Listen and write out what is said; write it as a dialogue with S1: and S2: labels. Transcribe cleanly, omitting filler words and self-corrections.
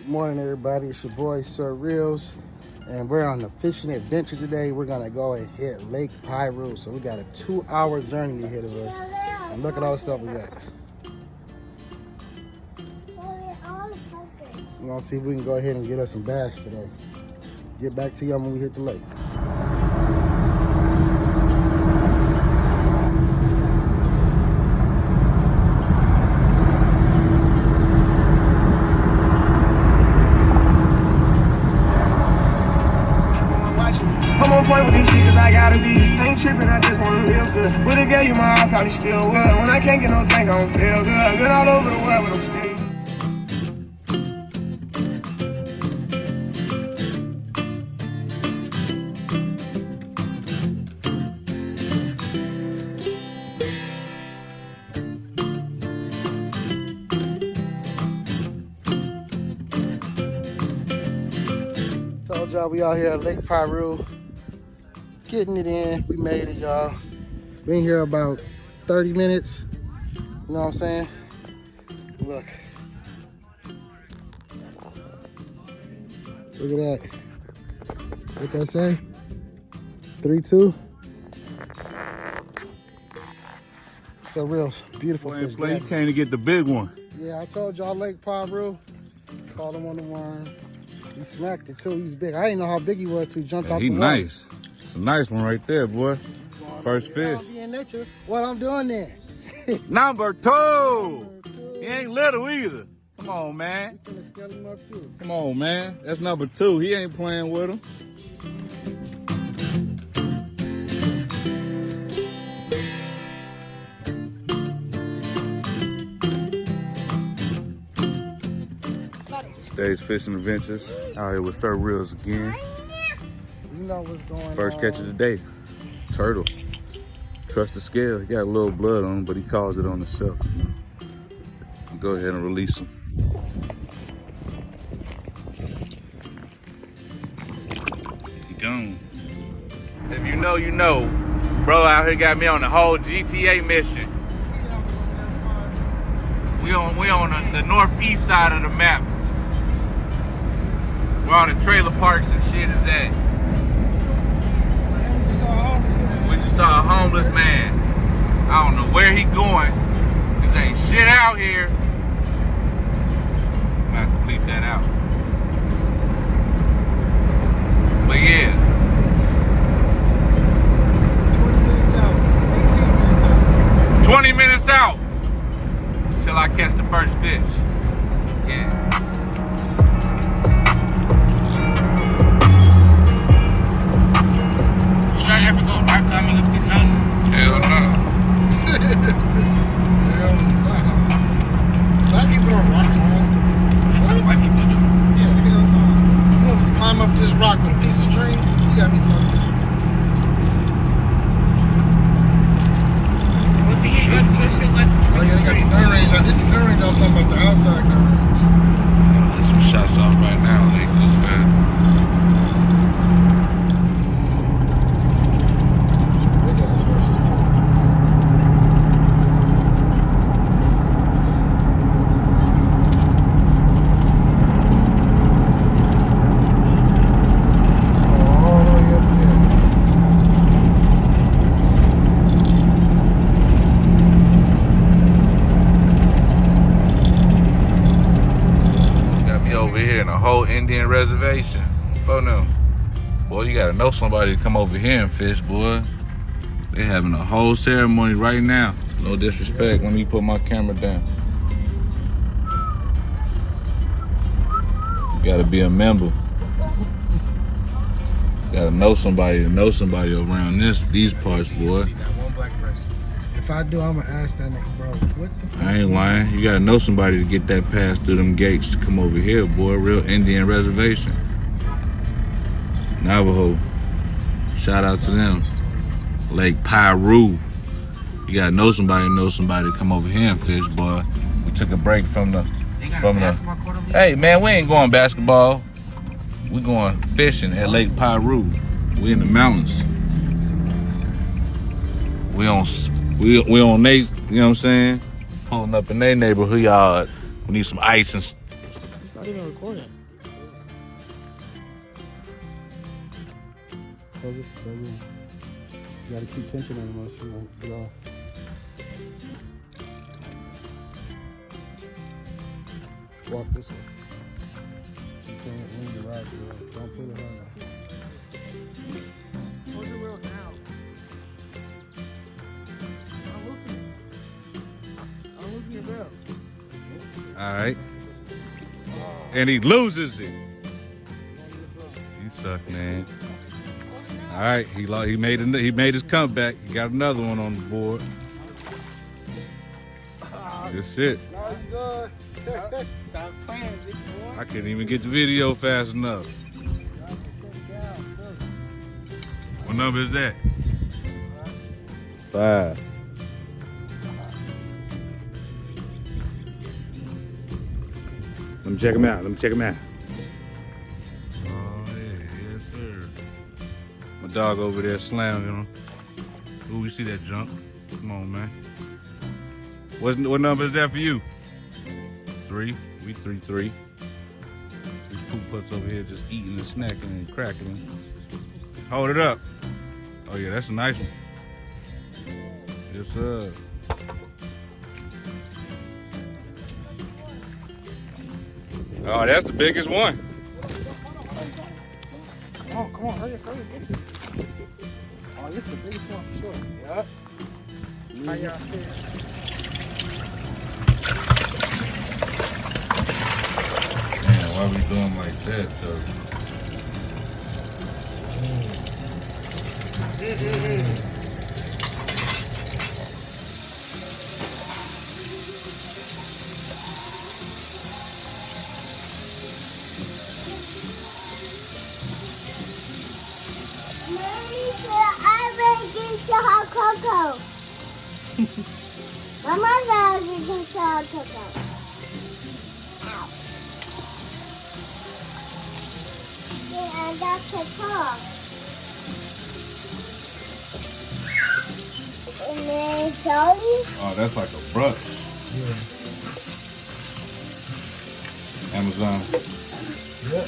S1: Good morning, everybody. It's your boy, Sir Reels, and we're on a fishing adventure today. We're gonna go and hit Lake Piru. So we got a 2-hour journey ahead of us. And look at all the stuff we got. We're gonna see if we can go ahead and get us some bass today. Get back to y'all when we hit the lake.
S2: I'm on point with this shit cause I gotta be. I ain't tripping, I just wanna live good. Would've gave you my heart, probably still would. When I can't get no drink, I don't feel good. I've been all over the world, but I'm still.
S1: Told y'all we out here at Lake Piru. Getting it in. We made it, y'all. Been here about 30 minutes. You know what I'm saying? Look. Look at that. What that say? 3-2. It's a real beautiful fish.
S3: You came to get the big one.
S1: Yeah, I told y'all Lake Piru. Called him on the worm. He smacked it too. He was big. I didn't know how big he was till he jumped out the water.
S3: He nice. It's a nice one right there, boy. First fish.
S1: Be in nature. What I'm doing there.
S3: Number two. He ain't little either. Come on, man.
S1: You finna scale him up too.
S3: Come on, man. That's number two. He ain't playing with him. Today's fishing adventures out here with Sir Reels again.
S1: You know what's going on.
S3: First catch of the day, turtle. Trust the scale. He got a little blood on him, but he calls it on himself. Go ahead and release him. He gone. If you know, you know. Bro out here got me on the whole GTA mission. We on the northeast side of the map. Where all the trailer parks and shit is at. We just saw a homeless man. I don't know where he going. Cause ain't shit out here. I'm gonna have to bleep that out. But yeah. 20 minutes out. Till I catch the first fish. Yeah. Hell no.
S1: Black people don't rock climb.
S4: That's what white people do.
S1: Yeah, hell no. You want me to climb up this rock with a piece of string? You got me fucked up. Oh yeah, they got the gun range. This the gun range on something about the outside gun range.
S3: There's some shots off right now. They good fast.
S1: Big ass horses too. Oh, all the way up there.
S3: Got me over here in a whole Indian reservation. For them. Boy, you gotta know somebody to come over here and fish, boy. They having a whole ceremony right now. No disrespect. Let me put my camera down. You gotta be a member. You gotta know somebody to know somebody around these parts, boy.
S1: If I do, I'm gonna ask that nigga, bro. What the fuck?
S3: I ain't lying. You gotta know somebody to get that pass through them gates to come over here, boy. Real Indian reservation. Navajo. Shout out to them. Lake Piru. You gotta know somebody to come over here and fish, boy. We took a break from the. Hey man, we ain't going basketball. We going fishing at Lake Piru. We in the mountains. We on they, you know what I'm saying? Pulling up in their neighborhood yard. We need some ice and
S1: not even recording. Focus, focus. You gotta keep tension on him or else he won't get off. Walk this way. Keep saying it when you ride, don't pull it hard.
S2: Hold your wheel down. I'm losing your belt.
S3: All right. And he loses it. You suck, man. All right, he made his comeback. He got another one on the board. Good shit.
S1: Stop playing, big boy.
S3: I couldn't even get the video fast enough. What number is that? 5. Let me check him out. Oh, yeah, yes, sir. My dog over there slamming him. Ooh, we see that junk. Come on, man. What number is that for you? 3. We 3-3. These poop putts over here just eating and snacking and cracking. Hold it up. Oh, yeah, that's a nice one. Yes, sir. Oh, that's the biggest one.
S1: Come on, hurry up, get it. Oh, this is the biggest one for sure. Yep. How y'all feel?
S3: Man, why we doing like that, though?
S5: Hot cocoa. My mother is hot cocoa. Ow. And that's the top. And then Charlie.
S3: Oh, that's like a brush.
S1: Yeah.
S3: Amazon.
S1: Yep.